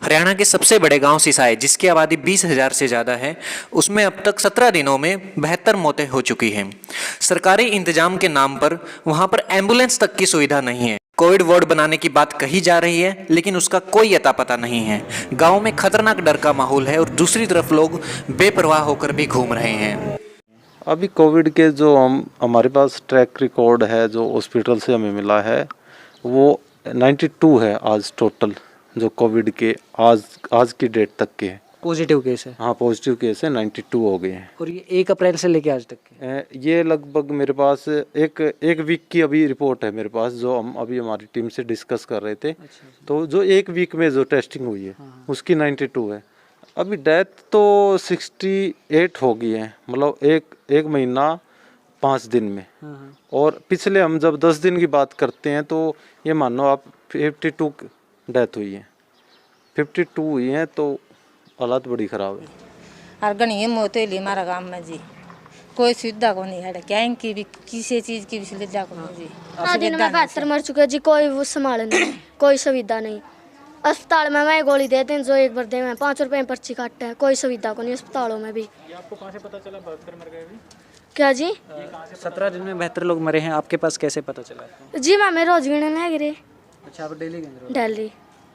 हरियाणा के सबसे बड़े गांव सिसाई, जिसकी आबादी 20,000 से ज़्यादा है, उसमें अब तक 17 दिनों में 72 मौतें हो चुकी हैं। सरकारी इंतजाम के नाम पर वहां पर एम्बुलेंस तक की सुविधा नहीं है। कोविड वार्ड बनाने की बात कही जा रही है, लेकिन उसका कोई अता पता नहीं है। गाँव में खतरनाक डर का माहौल है और दूसरी तरफ लोग बेपरवाह होकर भी घूम रहे हैं। अभी कोविड के जो हमारे पास ट्रैक रिकॉर्ड है, जो हॉस्पिटल से हमें मिला है, वो 92 है आज टोटल, जो कोविड के आज की डेट तक के हैं। पॉजिटिव केस है। हाँ, पॉजिटिव केस है, 92 हो गए हैं। और ये 1 अप्रैल से लेके आज तक के? ये लगभग मेरे पास एक वीक की अभी रिपोर्ट है मेरे पास, जो हम अभी हमारी टीम से डिस्कस कर रहे थे। अच्छा। तो जो एक वीक में जो टेस्टिंग हुई है, उसकी 92 है। अभी डेथ तो 68 हो गई है, मतलब एक महीना 5 दिन में। और पिछले हम जब 10 दिन की बात करते हैं तो ये मानो आप 52 डेथ हुई है, 52 हुई है, तो हालत बड़ी ख़राब है। और गणी मौत हुई हमारा गाँव में जी, कोई सुविधा को नहीं है, क्या इनकी भी किसी चीज़ की भी सुविधा को नहीं जी। हाँ, दिन में 72 मर चुके जी, कोई वो संभाल नहीं, कोई सुविधा नहीं। अस्पताल में मैं गोली देते हैं जो एक बार दे, में 5 रुपए में पर्ची काटते हैं, कोई सुविधा को नहीं अस्पतालों में भी। ये आपको कहाँ से पता चला 72 मर गए अभी? क्या जी? 17 दिन में 72 लोग मरे हैं, आपके पास कैसे पता चला? जी मैं रोज गिने नहीं गिरे। अच्छा, आप डेली गए? दिल्ली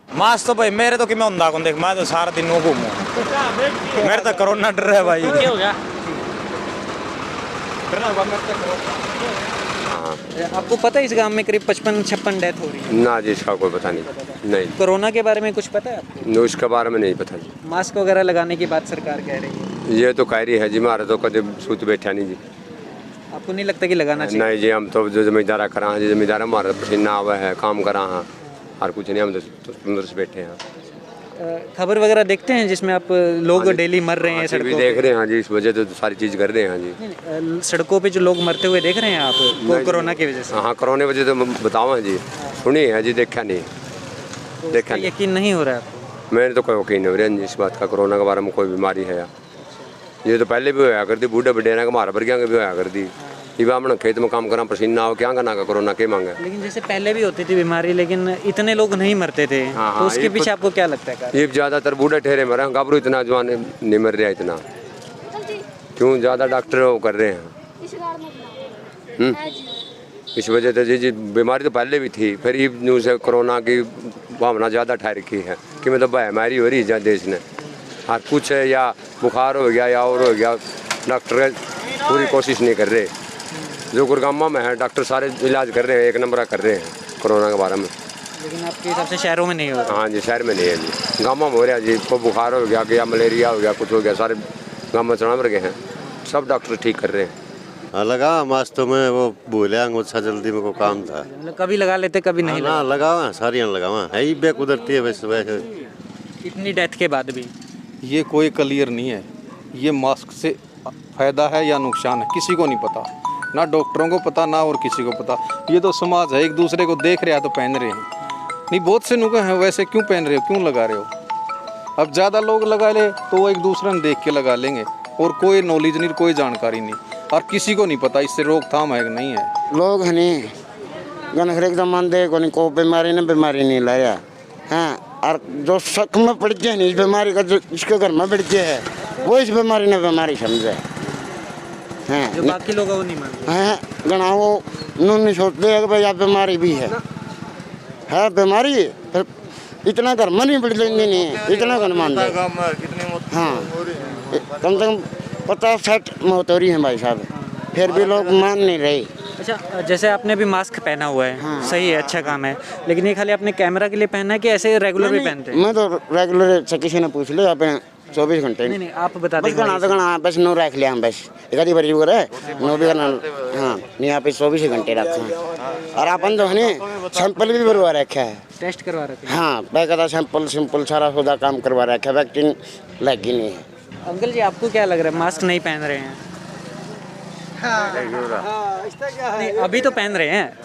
मास्क तो भाई मेरे तो कि मैं उंदा देख, मैं तो सारा दिन घूमूं, मेरे तो कोरोना डर है भाई। क्या हो गया? आपको पता है इस गांव में करीब 55-56 डेथ हो रही है? ना जी, इसका कोई पता नहीं। कोरोना के बारे में कुछ पता है आपको? नो, इसके बारे में नहीं पता जी। मास्क वगैरह लगाने की बात सरकार कह रही है। ये तो कह रही है जी, हमारा तो कभी सूत बैठा नहीं जी। आपको नहीं लगता कि लगाना चाहिए? नहीं जी, हम तो जो जमींदारा करा जी, जमींदारा हमारा पसीना आवा है, काम करा हाँ, और कुछ नहीं, हम तो सुंदर से बैठे हैं। खबर वगैरह देखते हैं जिसमें आप लोग डेली मर रहे हैं सड़कों पे? देख रहे हैं हाँ जी, इस वजह तो सारी चीज़ कर रहे हैं हाँ जी। नहीं, सड़कों पे जो लोग मरते हुए देख रहे हैं आप कोरोना की वजह से? हाँ, कोरोना वजह तो बताओ जी, सुनी है जी, देखा नहीं, देखा नहीं। यकीन नहीं हो रहा है आपको? मैंने तो कोई यकीन नहीं हो रहा जी इस बात का, कोरोना के बारे में कोई बीमारी है। ये तो पहले भी होया करती, बूढ़े बडेरा के मारा वर्गिया के भी होया करती। ये अपना खेत में काम करा, पसीना आओ, क्या करना का कोरोना के मांगे। लेकिन जैसे पहले भी होती थी बीमारी, लेकिन इतने लोग नहीं मरते थे। हाँ, तो उसके ये पीछे आपको क्या लगता है? ये ज़्यादातर बूढ़े ठहरे मरे हैं, घबरू इतना जवान नहीं मर रहा इतना, क्यों ज़्यादा डॉक्टर वो कर रहे हैं। इस वजह से जी बीमारी तो पहले भी थी, फिर ये न्यूज़ है कोरोना की भावना ज़्यादा ठहर की है कि मतलब बीमारी हो रही है देश में, और कुछ है या बुखार हो गया या और हो गया, डॉक्टर पूरी कोशिश नहीं कर रहे। जो गुरगामा में है डॉक्टर सारे इलाज कर रहे हैं, एक नंबर कर रहे हैं कोरोना के बारे में। लेकिन आपके हिसाब से शहरों में नहीं हो रहा? हाँ जी, शहर में नहीं है जी, गाँव में हो रहा है जी, को बुखार हो गया या मलेरिया हो गया, कुछ हो गया, सारे गाँव में चढ़ा मर गए हैं, सब डॉक्टर ठीक कर रहे हैं। लगा मास्क तो मैं वो भूल अंगूठा जल्दी में को काम था, मतलब कभी लगा लेते कभी नहीं ना लगावा, सारियाँ लगावा है ही बे कुदरती है वैसे। इतनी डेथ के बाद भी ये कोई क्लियर नहीं है, ये मास्क से फायदा है या नुकसान है किसी को नहीं पता, ना डॉक्टरों को पता ना और किसी को पता। ये तो समाज है, एक दूसरे को देख रहे हैं तो पहन रहे हैं। नहीं, बहुत से नुके हैं वैसे, क्यों पहन रहे हो, क्यों लगा रहे हो? अब ज़्यादा लोग लगा ले तो वो एक दूसरे ने देख के लगा लेंगे, और कोई नॉलेज नहीं, कोई जानकारी नहीं, और किसी को नहीं पता इससे रोकथाम है कि नहीं है। लोग है नहीं गन हरेक जमान दे को बीमारी नहीं लाया हाँ, और जो शक में पड़ गया नहीं इस बीमारी का, जो इसके घर में बढ़ गया है, वो इस बीमारी ने बीमारी समझे हैं, जो बाकी लोग वो नहीं मानते हैं। गणा वो नहीं सोचते कि भाई आप बीमारी भी है बीमारी, फिर इतना घर में नहीं बढ़ लेंगे, नहीं इतना घर मानते। हाँ, कम से कम 50-60 मौत हो रही है भाई साहब, फिर भी लोग मान नहीं रहे। अच्छा, जैसे आपने भी मास्क पहना हुआ है, हाँ, सही है, अच्छा काम है, लेकिन ये खाली आपने कैमरा के लिए पहना है कि ऐसे रेगुलर भी पहनते हैं? मैं तो रेगुलर से किसी ने पूछ लिया अपने 24 घंटे। नहीं, आप बता दें। बस नो रख लिया हम, बस एक बारी वो है नो भी करना। हाँ, नहीं यहाँ पे 24 घंटे रखा है, और अपन तो है सैंपल भी भरवा रखा है, टेस्ट करवा रखे हैं। हाँ, बेकायदा सैंपल सिंपल सारा खुदा काम करवा रखा है, वैक्सीन लगी नहीं है। अंकल जी, आपको क्या लग रहा है, मास्क नहीं पहन रहे हैं? नहीं, अभी तो पहन रहे हैं,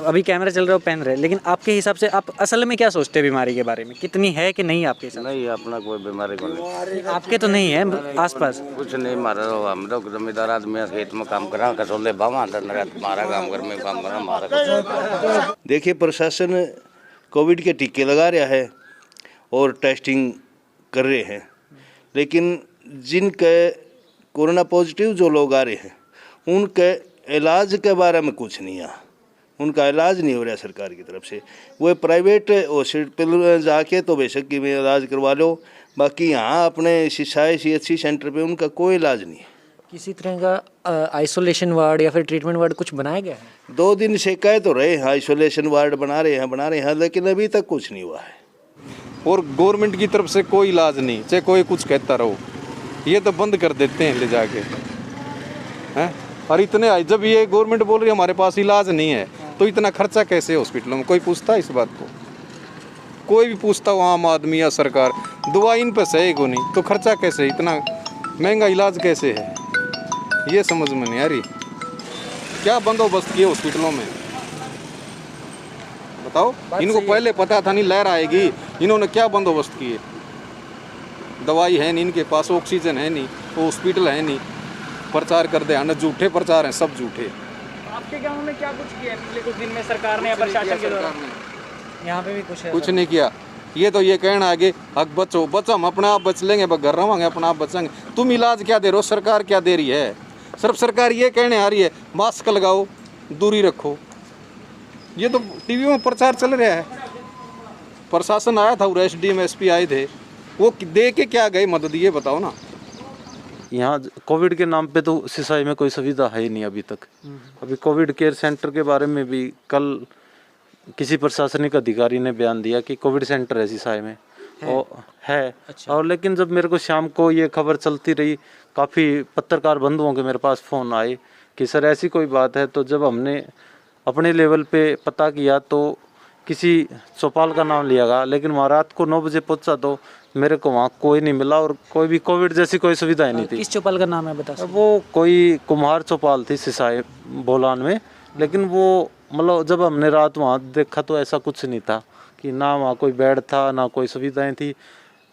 अभी कैमरा चल रहा है, पहन रहे हैं, लेकिन आपके हिसाब से आप असल में क्या सोचते हैं बीमारी के बारे में, कितनी है कि नहीं आपके हिसाब से? नहीं, अपना कोई बीमारी को नहीं, आपके तो नहीं है आसपास? कुछ नहीं, मारा हम तो जमींदार आदमी, खेत में काम करा, कसोले बावा मारा काम घर में काम करा हमारा। देखिए, प्रशासन कोविड के टीके लगा रहा है, और टेस्टिंग कर रहे हैं, लेकिन जिनके कोरोना पॉजिटिव जो लोग आ रहे हैं उनके इलाज के बारे में कुछ नहीं है, उनका इलाज नहीं हो रहा सरकार की तरफ से। वो प्राइवेट हॉस्पिटल में जाके तो बेशक कि में इलाज करवा लो, बाकी यहाँ अपने CHC सेंटर पे उनका कोई इलाज नहीं है। किसी तरह का आइसोलेशन वार्ड या फिर ट्रीटमेंट वार्ड कुछ बनाया गया है? 2 दिन से कह तो रहे हैं आइसोलेशन वार्ड बना रहे हैं, लेकिन अभी तक कुछ नहीं हुआ है। और गवर्नमेंट की तरफ से कोई इलाज नहीं, चाहे कोई कुछ कहता रहो, ये तो बंद कर देते हैं ले जाके हैं। और इतने जब ये गवर्नमेंट बोल रही है हमारे पास इलाज नहीं है, तो इतना खर्चा कैसे हॉस्पिटलों में? कोई पूछता है इस बात को? कोई भी पूछता हो आम आदमी या सरकार? दवा इन पर सही को नहीं, तो खर्चा कैसे, इतना महंगा इलाज कैसे है, ये समझ में नहीं आ रही। क्या बंदोबस्त किए हॉस्पिटलों में बताओ? इनको पहले पता था नहीं लहर आएगी, इन्होंने क्या बंदोबस्त किए? दवाई है नहीं इनके पास, ऑक्सीजन है नहीं, हॉस्पिटल है नहीं, प्रचार कर दे, अन्य झूठे प्रचार हैं, सब झूठे। आपके गांव में क्या कुछ किया पिछले कुछ दिन में सरकार ने या प्रशासन के द्वारा? यहाँ पे भी कुछ नहीं किया। ये तो ये कहना आगे अब बचो हम अपने आप बच लेंगे, घर रहोगे अपने आप बचेंगे। तुम इलाज क्या दे रहे हो? सरकार क्या दे रही है? सिर्फ सरकार ये कहने आ रही है मास्क लगाओ, दूरी रखो। ये तो टीवी में प्रचार चल रहा है। प्रशासन आया था, SDM SP आए थे, वो दे के क्या गए मदद, ये बताओ ना। यहाँ कोविड के नाम पे तो सिसाई में कोई सुविधा है ही नहीं अभी तक। अभी कोविड केयर सेंटर के बारे में भी कल किसी प्रशासनिक अधिकारी ने बयान दिया कि कोविड सेंटर है सिसाई में है। अच्छा। और लेकिन जब मेरे को शाम को ये खबर चलती रही, काफ़ी पत्रकार बंधुओं के मेरे पास फ़ोन आए कि सर ऐसी कोई बात है, तो जब हमने अपने लेवल पे पता किया तो किसी चौपाल का नाम लिया गया, लेकिन वहाँ रात को 9 बजे पहुँचा तो मेरे को वहाँ कोई नहीं मिला और कोई भी कोविड जैसी कोई सुविधा नहीं थी। किस चौपाल का नाम है बता सकते? वो कोई कुम्हार चौपाल थी सिसाई बोलान में, लेकिन वो मतलब जब हमने रात वहाँ देखा तो ऐसा कुछ नहीं था कि ना वहाँ कोई बेड था ना कोई सुविधाएं थी।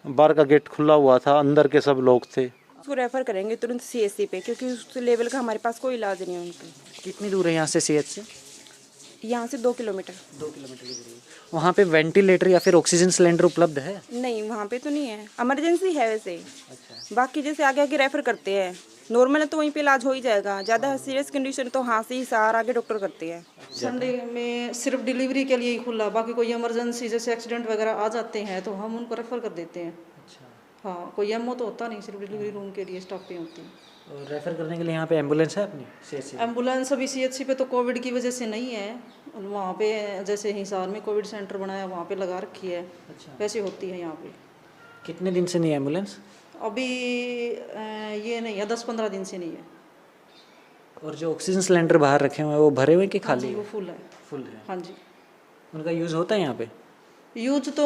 बाहर का गेट खुला हुआ था, अंदर के सब लोग थे। उसको रेफर करेंगे तुरंत CHC पे, क्योंकि उस लेवल का हमारे पास कोई इलाज नहीं है उनका। कितनी दूर है यहाँ से CH से? यहाँ से 2 किलोमीटर। 2 किलोमीटर की दूरी है। वहाँ पे वेंटिलेटर या फिर ऑक्सीजन सिलेंडर उपलब्ध है? नहीं, वहाँ पे तो नहीं है, इमरजेंसी है वैसे। अच्छा। बाकी जैसे आगे आगे रेफर करते हैं, नॉर्मल है तो वहीं पे इलाज हो ही जाएगा, ज़्यादा सीरियस कंडीशन तो हाँ से ही सार आगे डॉक्टर करते हैं। संडे में सिर्फ डिलीवरी के लिए ही खुला, बाकी कोई इमरजेंसी जैसे एक्सीडेंट वगैरह आ जाते हैं तो हम उनको रेफर कर देते हैं। अच्छा। हाँ, कोई एमओ तो होता नहीं, सिर्फ डिलीवरी रूम के लिए स्टाफिंग होती है। और रेफर करने के लिए यहाँ पे एम्बुलेंस है अपनी CHC? एम्बुलेंस अभी CHC पे तो कोविड की वजह से नहीं है, वहाँ पे जैसे हिसार में कोविड सेंटर बनाया वहाँ पे लगा रखी है। अच्छा। वैसे होती है यहाँ पे। कितने दिन से नहीं है एम्बुलेंस? अभी ये नहीं है, 10-15 दिन से नहीं है। और जो ऑक्सीजन सिलेंडर बाहर रखे हुए हैं वो भरे हुए कि खाली? हाँ जी, वो फुल है। फुल है? हाँ जी। उनका यूज़ होता है यहाँ पे? यूज तो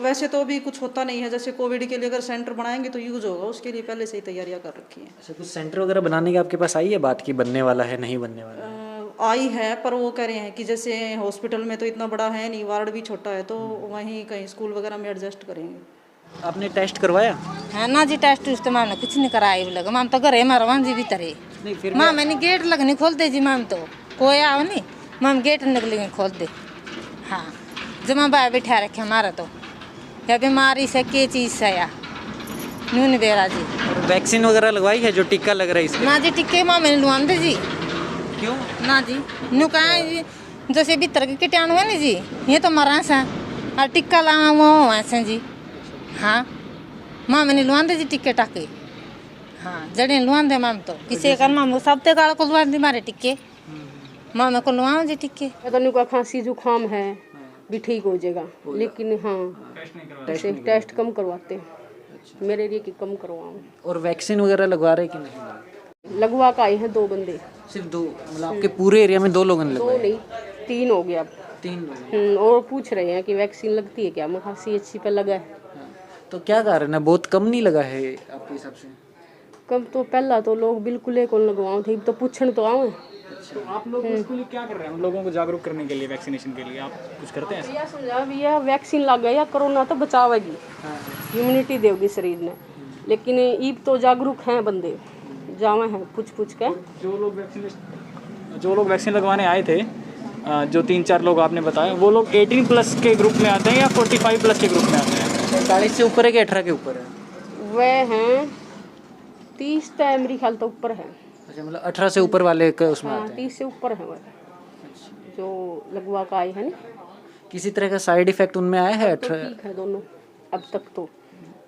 वैसे तो अभी कुछ होता नहीं है, जैसे कोविड के लिए अगर सेंटर बनाएंगे तो यूज होगा, उसके लिए पहले से ही तैयारियां कर रखी हैं। अच्छा, कुछ सेंटर वगैरह बनाने की आपके पास आई है बात की बनने वाला है नहीं बनने वाला है? आई है, पर वो कह रहे हैं कि जैसे हॉस्पिटल में तो इतना बड़ा है नहीं, वार्ड भी छोटा है, तो वहीं कहीं स्कूल वगैरह में एडजस्ट करेंगे। आपने टेस्ट करवाया है ना जी? टेस्ट उस मैम ने कुछ नहीं कराया लगा, मैम तो घरे मारवा जी भीतर है मैम, मैंने गेट लगनी खोल दे जी मैम, तो कोई आओ नहीं मैम, गेट निकली खोल दे। हाँ, जमा बाय बैठा रखे हमारा तो या बीमारी से के चीज़ से या नून बेरा जी। वैक्सीन वगैरह लगवाई है जो टीका लग रहा है इसमें? ना जी, टिक्के माँ मैंने लुआ दे जी। क्यों? ना जी, नू कहा जी जैसे भीतर के कीटाणु है ना जी, ये तो मरा सा और टिक्का लगा वो ऐसे जी। हाँ, माँ मैंने लुआ दे जी टिक्के टाके। हाँ, जड़े लुआ दे मैम, तो किसी का माम सब ते काल को लुआ दे मारे टिक्के, माँ मेरे को लुआ जी टिक्के। पता का खांसी जुकाम है भी ठीक हो जाएगा, लेकिन हाँ टेस्ट कम करवाते हैं। अच्छा। मेरे लिए कि कम करवाऊँ। और वैक्सीन वगैरह लगवा रहे कि नहीं? लगवा का आए हैं 2 बंदे। सिर्फ 2? मतलब आपके पूरे एरिया में 2 लोगों ने लगवाया? 2 नहीं, 3 हो गया अब। 3 लोग? और पूछ रहे हैं कि वैक्सीन लगती है क्या, मैं CHC पे लगा है। तो क्या कारण है, बहुत कम नहीं लगा है आपके हिसाब से? कम तो पहला तो लोग बिल्कुल कौन लगवाऊँ थे, तो पूछने तो आऊँ। तो आप लोग उसके लिए क्या कर रहे हैं, लोगों को जागरूक करने के लिए, वैक्सीनेशन के लिए आप कुछ करते हैं? भैया समझा भैया, वैक्सीन लग गया कोरोना तो बचावेगी, इम्यूनिटी देगी शरीर में, लेकिन ईब तो जागरूक हैं बंदे, जावे हैं पूछ के। जो लोग वैक्सीन लगवाने आए थे, जो 3-4 लोग आपने बताया, वो लोग 18+ के ग्रुप में आते हैं या 45+ के ग्रुप में आते हैं? 40 से ऊपर है कि 18 के ऊपर है? वह हैं 30 तो मेरी ख्याल तो ऊपर है। अच्छा, मतलब 18 से ऊपर वाले का उसमें हाँ आते हैं। 30 से ऊपर है वह जो लगवा का आए हैं ना। किसी तरह का साइड इफेक्ट उनमें आया है? तो ठीक है दोनों अब तक तो।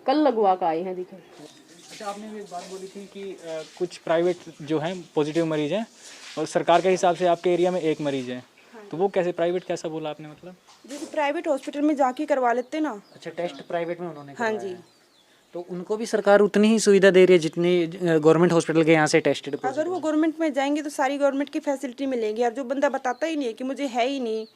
कल लगवा का आए हैं दिखे। अच्छा, आपने भी एक बात बोली थी कि कुछ प्राइवेट जो हैं पॉजिटिव मरीज हैं और सरकार के हिसाब से आपके एरिया में एक मरीज है, तो वो कैसे प्राइवेट कैसा बोला आपने? मतलब जैसे प्राइवेट हॉस्पिटल में जाके करवा लेते ना। अच्छा, टेस्ट प्राइवेट में उन्होंने हाँ करवाया जी। है। तो उनको भी सरकार उतनी ही सुविधा दे रही है जितनी गवर्नमेंट हॉस्पिटल के यहाँ से टेस्टेड? अगर वो गवर्नमेंट में जाएंगे तो सारी गवर्नमेंट की फैसिलिटी मिलेगी। और जो बंदा बताता ही नहीं है कि मुझे है ही नहीं,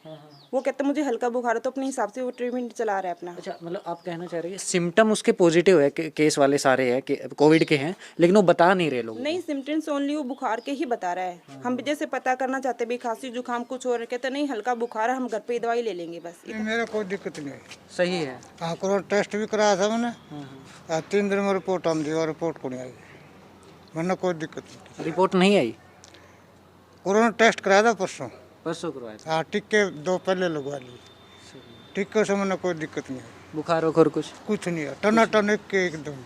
वो कहता मुझे हल्का बुखार है, तो अपने हिसाब से वो ट्रीटमेंट चला रहा है अपना। अच्छा, मतलब आप कहना चाह रहे हैं सिम्टम उसके पॉजिटिव है केस वाले सारे हैं कि कोविड के हैं, लेकिन वो बता नहीं रहे लोग? नहीं, सिम्टम्स ओनली वो बुखार के ही बता रहा है। हम भी जैसे पता करना चाहते भी खांसी जुकाम कुछ और कहते नहीं हल्का बुखार है, हम घर पे दवाई ले लेंगे बस। मेरा कोई दिक्कत नहीं है। सही है। हाँ, कोरोना टेस्ट भी कराया था मैंने। 3 दिन में रिपोर्ट हम दी और रिपोर्ट को नहीं आई, वरना कोई दिक्कत नहीं। रिपोर्ट नहीं आई? कोरोना टेस्ट कराया था परसों करवाया था। हाँ, टीके 2 पहले लगवा लिए। टीके से मैंने कोई दिक्कत नहीं है। बुखार वुखार कुछ नहीं है, टनाटन एकदम।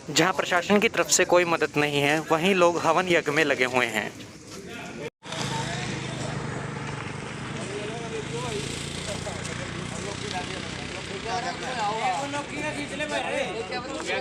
जहां प्रशासन की तरफ से कोई मदद नहीं है, वहीं लोग हवन यज्ञ में लगे हुए हैं। क्या